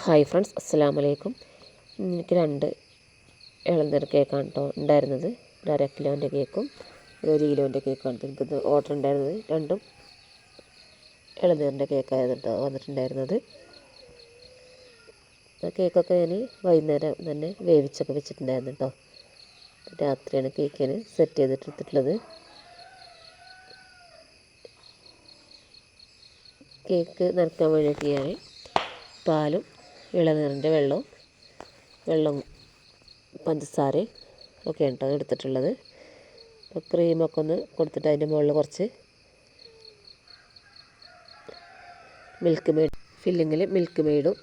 Hi friends, അസ്സലാമു അലൈക്കും. എനിക്ക് 2 ഇളനീർ കേക്കാണ് കേട്ടോ ഉണ്ടായിരുന്നത്. ഒരു 1/2 കിലോൻ്റെ കേക്കും 1 കിലോൻ്റെ കേക്കാണ് എനിക്കിത് ഓർഡർ ഉണ്ടായിരുന്നത്. രണ്ടും ഇളനീറിൻ്റെ കേക്കായിരുന്നു കേട്ടോ വന്നിട്ടുണ്ടായിരുന്നത്. ആ കേക്കൊക്കെ ഞാൻ വൈകുന്നേരം തന്നെ വേവിച്ചൊക്കെ വെച്ചിട്ടുണ്ടായിരുന്നു കേട്ടോ. രാത്രിയാണ് കേക്കിന് സെറ്റ് ചെയ്തിട്ടെടുത്തിട്ടുള്ളത്. കേക്ക് നിറയ്ക്കാൻ വേണ്ടിയിട്ട് ഞാൻ പാലും ഇളനീറിൻ്റെ വെള്ളം പഞ്ചസാരയും ഒക്കെയാണ് കേട്ടോ എടുത്തിട്ടുള്ളത്. അപ്പോൾ ക്രീമൊക്കെ ഒന്ന് കൊടുത്തിട്ട് അതിൻ്റെ മുകളിൽ കുറച്ച് മിൽക്ക് മെയ്ഡ് ഫില്ലിങ്ങിൽ മിൽക്ക് മെയ്ഡും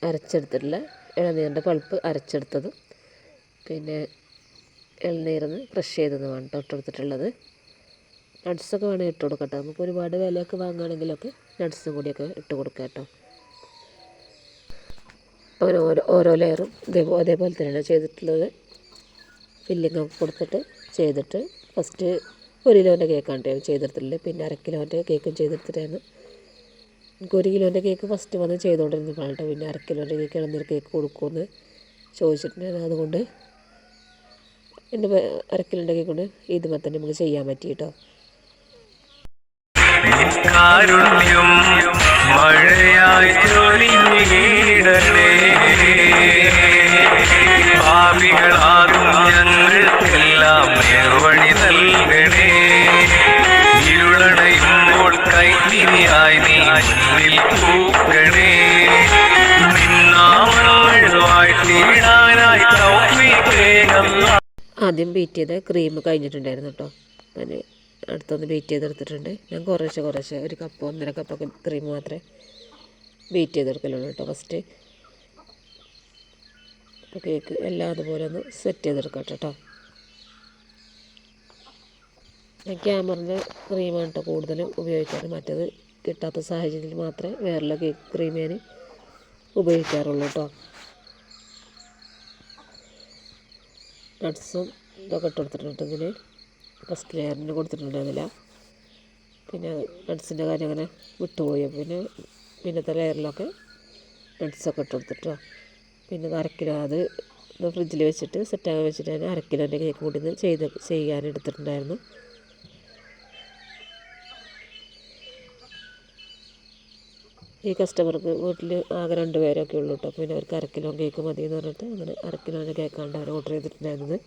അരച്ചെടുത്തിട്ടുള്ള ഇളനീറിൻ്റെ പൾപ്പ് അരച്ചെടുത്തതും പിന്നെ ഇളനീരിന്ന് ക്രഷ് ചെയ്തതുമാണ് കേട്ടോ ഇട്ടെടുത്തിട്ടുള്ളത്. നട്ട്സൊക്കെ വേണമെങ്കിൽ ഇട്ട് കൊടുക്കാം കേട്ടോ. നമുക്ക് ഒരുപാട് വിലയൊക്കെ വാങ്ങുകയാണെങ്കിലൊക്കെ നട്ട്സും കൂടിയൊക്കെ ഇട്ട് കൊടുക്കാം കേട്ടോ. ഓരോ ലെയറും അതേപോലെ തന്നെയാണ് ചെയ്തിട്ടുള്ളത്. ഫില്ലിങ്ങൊക്കെ കൊടുത്തിട്ട് ചെയ്തിട്ട് ഫസ്റ്റ് 1 കിലോൻ്റെ കേക്കാണ് ചെയ്തെടുത്തിട്ടുള്ളത്. പിന്നെ 1/2 കിലോൻ്റെ കേക്കും ചെയ്തെടുത്തിട്ടായിരുന്നു. എനിക്ക് 1 കിലോൻ്റെ കേക്ക് ഫസ്റ്റ് വന്ന് ചെയ്തുകൊണ്ടിരുന്നതാണ് കേട്ടോ. പിന്നെ 1/2 കിലോൻ്റെ കേക്ക് ഇളനീർ കേക്ക് കൊടുക്കുമെന്ന് ചോദിച്ചിട്ടുണ്ടായിരുന്നു. അതുകൊണ്ട് എൻ്റെ 1/2 കിലോൻ്റെ കേക്ക് കൊണ്ട് ഇതുപോലെ തന്നെ നമുക്ക് ചെയ്യാൻ പറ്റി കേട്ടോ. കാരുണ്യം മഴയായി ചൊരിഞ്ഞിടണേ, പാപികളാകും ഞങ്ങൾക്കെല്ലാം നേർവഴി നൽകണേ. ഇരുളടയുമ്പോൾ കൈത്തിരിയായി നീ മുന്നിൽ പൂക്കണേ. നിന്നാമങ്ങൾ വാഴ്ത്തിയിടാനായി തൗഫീഖ്. ആദ്യം ബീറ്റ് ചെയ്ത ക്രീം കഴിഞ്ഞിട്ടുണ്ടായിരുന്നു കേട്ടോ. ഞാൻ അടുത്തൊന്ന് ബീറ്റ് ചെയ്തെടുത്തിട്ടുണ്ട്. ഞാൻ കുറേശ്ശെ 1 കപ്പ് 1.5 കപ്പൊക്കെ ക്രീം മാത്രമേ ബീറ്റ് ചെയ്തെടുക്കലുള്ളൂ കേട്ടോ ഫസ്റ്റ്. അപ്പോൾ കേക്ക് എല്ലാം അതുപോലെ ഒന്ന് സെറ്റ് ചെയ്തെടുക്കട്ടെ കേട്ടോ. ഞാൻ ക്യാമറിൻ്റെ ക്രീമാണ് കേട്ടോ കൂടുതലും ഉപയോഗിക്കാറ്. മറ്റേത് കിട്ടാത്ത സാഹചര്യത്തിൽ മാത്രമേ വേറെയുള്ള കേക്ക് ക്രീം ഞാൻ ഉപയോഗിക്കാറുള്ളൂ കേട്ടോ. നട്ട്സും ഇതൊക്കെ ഇട്ട് കൊടുത്തിട്ടുണ്ട്. ഇതിൽ ഫസ്റ്റ് ലെയറിന് കൊടുത്തിട്ടുണ്ടായിരുന്നില്ല. പിന്നെ നട്ട്സിൻ്റെ കാര്യം അങ്ങനെ വിട്ടുപോയി. പിന്നത്തെ ലെയറിലൊക്കെ നട്ട്സൊക്കെ ഇട്ട് കൊടുത്തിട്ടോ. പിന്നെ 1/2 കിലോ അത് ഫ്രിഡ്ജിൽ വെച്ചിട്ട് സെറ്റാകാൻ വെച്ചിട്ട് ഞാൻ 1/2 കിലോൻ്റെ കേക്ക് കൂടി ചെയ്യാൻ എടുത്തിട്ടുണ്ടായിരുന്നു. ഈ കസ്റ്റമർക്ക് വീട്ടിൽ ആകെ 2 പേരൊക്കെ ഉള്ളൂ കേട്ടോ. പിന്നെ അവർക്ക് 1/2 കിലോ കേക്ക് മതി എന്ന് പറഞ്ഞിട്ട് അങ്ങനെ 1/2 കിലോൻ്റെ കേക്കാണ് അവർ ഓർഡർ ചെയ്തിട്ടുണ്ടായിരുന്നത്.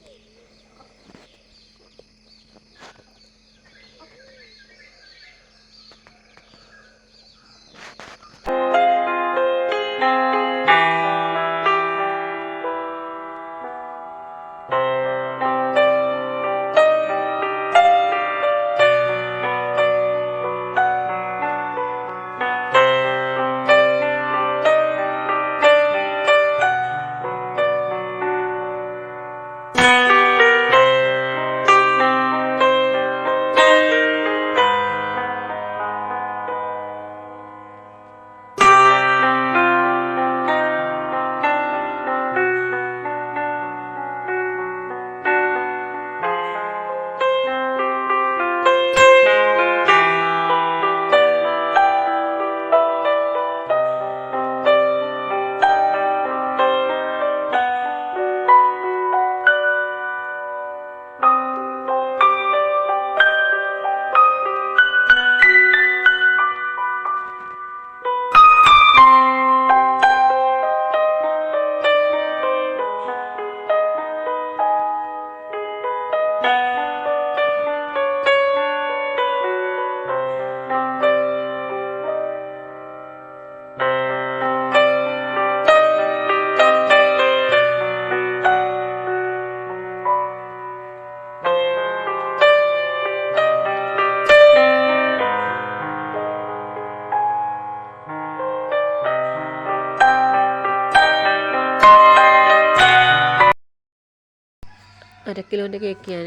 അര കിലോൻ്റെ കേക്ക് ഞാൻ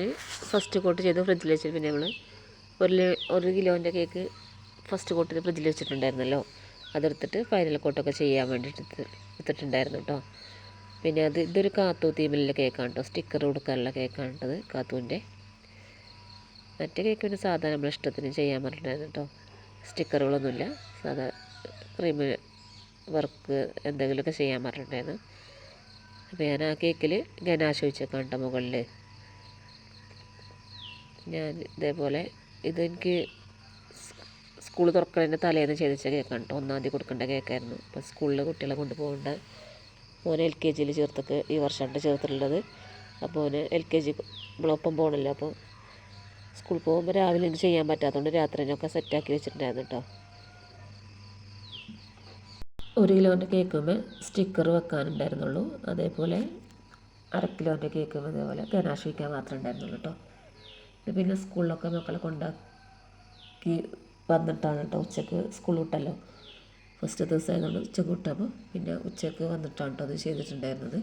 ഫസ്റ്റ് കോട്ട് ചെയ്ത് ഫ്രിഡ്ജിൽ വെച്ചിട്ട് പിന്നെ നമ്മൾ 1 കിലോൻ്റെ കേക്ക് ഫസ്റ്റ് കോട്ട് ചെയ്ത് ഫ്രിഡ്ജിൽ വെച്ചിട്ടുണ്ടായിരുന്നല്ലോ. അതെടുത്തിട്ട് ഫൈനൽ കോട്ടൊക്കെ ചെയ്യാൻ വേണ്ടിയിട്ട് എടുത്തിട്ടുണ്ടായിരുന്നു കേട്ടോ. പിന്നെ ഇതൊരു കാത്തു തീമിലുള്ള കേക്കാണ് കേട്ടോ. സ്റ്റിക്കർ കൊടുക്കാനുള്ള കേക്കാണ് കേട്ടത് കാത്തുവിൻ്റെ. മറ്റേ കേക്ക് പിന്നെ സാധാരണ നമ്മുടെ ഇഷ്ടത്തിന് ചെയ്യാൻ പറഞ്ഞിട്ടുണ്ടായിരുന്നു കേട്ടോ. സ്റ്റിക്കറുകളൊന്നുമില്ല, സാധാ ക്രീം വർക്ക് എന്തെങ്കിലുമൊക്കെ ചെയ്യാൻ പറഞ്ഞിട്ടുണ്ടായിരുന്നു. അപ്പോൾ ഞാൻ ആ കേക്കിൽ ഗനാശ ഒഴിച്ചേക്കാം കേട്ടോ മുകളിൽ. ഞാൻ ഇതേപോലെ ഇതെനിക്ക് സ്കൂൾ തുറക്കുന്നതിൻ്റെ തലേന്ന് ചെയ്തിച്ച കേക്കാണ് കേട്ടോ. 1-ാം തീയതി കൊടുക്കേണ്ട കേക്കായിരുന്നു. അപ്പോൾ സ്കൂളിൽ കുട്ടികളെ കൊണ്ടുപോകേണ്ട മോനെ LKG ചേർത്തൊക്കെ ഈ വർഷമാണ് ചേർത്തിട്ടുള്ളത്. അപ്പോൾ ഓന് LKG നമ്മളൊപ്പം പോകണമല്ലോ. അപ്പോൾ സ്കൂളിൽ പോകുമ്പോൾ രാവിലെ എനിക്ക് ചെയ്യാൻ പറ്റാത്തതുകൊണ്ട് രാത്രിനൊക്കെ സെറ്റാക്കി വെച്ചിട്ടുണ്ടായിരുന്നു കേട്ടോ. 1 കിലോൻ്റെ കേക്കുമ്പോൾ സ്റ്റിക്കർ വെക്കാനുണ്ടായിരുന്നുള്ളൂ. അതേപോലെ 1/2 കിലോൻ്റെ കേക്കും അതേപോലെ ഗനാശ വയ്ക്കാൻ മാത്രമേ ഉണ്ടായിരുന്നുള്ളൂ കേട്ടോ. ഇത് പിന്നെ സ്കൂളിലൊക്കെ മക്കളെ കൊണ്ടാക്കി വന്നിട്ടാണ് കേട്ടോ. ഉച്ചക്ക് സ്കൂൾ വിട്ടല്ലോ, ഫസ്റ്റ് ദിവസം ആയതുകൊണ്ട് ഉച്ചക്ക് വിട്ടപ്പോൾ പിന്നെ ഉച്ചക്ക് വന്നിട്ടാണ് കേട്ടോ അത് ചെയ്തിട്ടുണ്ടായിരുന്നത്.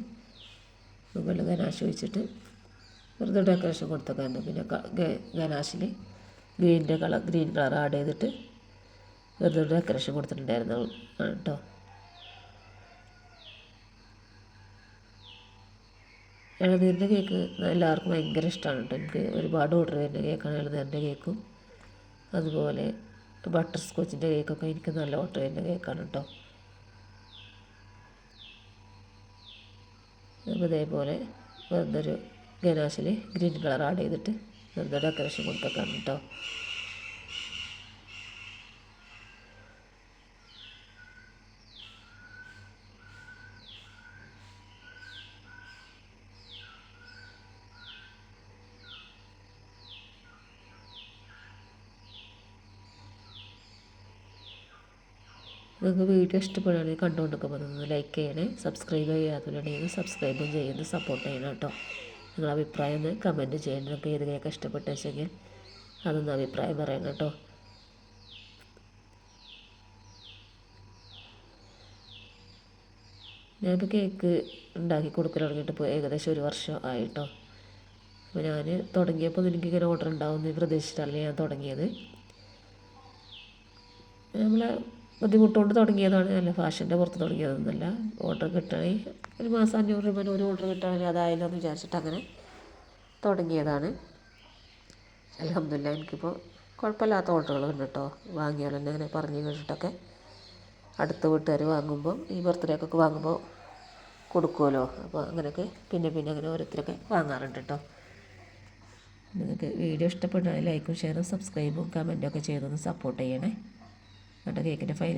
മുകളിൽ ഗനാശ ഒഴിച്ചിട്ട് വെറുതെ ഡെക്കറേഷൻ കൊടുത്തൊക്കെയായിരുന്നു. പിന്നെ ഗനാശിൽ ഗ്രീൻ കളർ ആഡ് ചെയ്തിട്ട് വെറുതെ ഡെക്കറേഷൻ കൊടുത്തിട്ടുണ്ടായിരുന്നു കേട്ടോ. ഇളനീരിൻ്റെ കേക്ക് എല്ലാവർക്കും ഭയങ്കര ഇഷ്ടമാണ് കേട്ടോ. എനിക്ക് ഒരുപാട് ഓർഡർ വരുന്ന കേക്കാണ് ഇളനീരിൻ്റെ കേക്കും. അതുപോലെ ബട്ടർ സ്കോച്ചിൻ്റെ കേക്കൊക്കെ എനിക്ക് നല്ല ഓർഡർ വരുന്ന കേക്കാണ് കേട്ടോ. അപ്പോൾ ഇതേപോലെ വെറുതെ ഒരു ഗനാശിൽ ഗ്രീൻ കളർ ആഡ് ചെയ്തിട്ട് വെറുതെ ഡെക്കറേഷൻ കൊടുത്തേക്കാണ് കേട്ടോ. നിങ്ങൾക്ക് വീഡിയോ ഇഷ്ടപ്പെടുകയാണെങ്കിൽ കണ്ടുകൊണ്ടൊക്കെ ഒന്ന് ലൈക്ക് ചെയ്യണേ. സബ്സ്ക്രൈബ് ചെയ്യാത്തവരുണ്ടെങ്കിൽ സബ്സ്ക്രൈബും ചെയ്യുന്നു, സപ്പോർട്ട് ചെയ്യണം കേട്ടോ. നിങ്ങളുടെ അഭിപ്രായം ഒന്ന് കമൻറ്റ് ചെയ്യണം. നിങ്ങൾക്ക് ഏത് കേക്ക് ഇഷ്ടപ്പെട്ടു വെച്ചെങ്കിൽ അതൊന്ന് അഭിപ്രായം പറയണം കേട്ടോ. ഞാനിപ്പോൾ കേക്ക് ഉണ്ടാക്കി കൊടുക്കൽ തുടങ്ങിയിട്ട് ഇപ്പോൾ ഏകദേശം 1 വർഷം ആയിട്ടോ. അപ്പോൾ ഞാൻ തുടങ്ങിയപ്പോൾ എനിക്കിങ്ങനെ ഓർഡർ ഉണ്ടാവുമെന്ന് പ്രതീക്ഷിച്ചിട്ടല്ല ഞാൻ തുടങ്ങിയത്. നമ്മളെ ബുദ്ധിമുട്ടുകൊണ്ട് തുടങ്ങിയതാണ്, അല്ല ഫാഷൻ്റെ പുറത്ത് തുടങ്ങിയതൊന്നുമല്ല. ഓർഡർ കിട്ടണമെങ്കിൽ 1 മാസം 500 രൂപേൻ്റെ ഒരു ഓർഡർ കിട്ടുകയാണെങ്കിൽ അതായാലും എന്ന് വിചാരിച്ചിട്ട് അങ്ങനെ തുടങ്ങിയതാണ്. അൽഹംദുലില്ലാഹ് എനിക്കിപ്പോൾ കുഴപ്പമില്ലാത്ത ഓർഡറുകളുണ്ട് കേട്ടോ. വാങ്ങിയാൽ തന്നെ അങ്ങനെ പറഞ്ഞു കേട്ടിട്ടൊക്കെ അടുത്ത വീട്ടുകാർ വാങ്ങുമ്പോൾ ഈ ബർത്ത്ഡേക്കൊക്കെ വാങ്ങുമ്പോൾ കൊടുക്കുമല്ലോ. അപ്പോൾ അങ്ങനെയൊക്കെ പിന്നെ അങ്ങനെ ഓരോരുത്തരൊക്കെ വാങ്ങാറുണ്ട് കേട്ടോ. നിങ്ങൾക്ക് വീഡിയോ ഇഷ്ടപ്പെട്ടാൽ ലൈക്കും ഷെയറും സബ്സ്ക്രൈബും കമൻറ്റും ഒക്കെ ചെയ്തൊന്ന് സപ്പോർട്ട് ചെയ്യണേ. കേട്ടോ. കേക്കിൻ്റെ ഫൈനൽ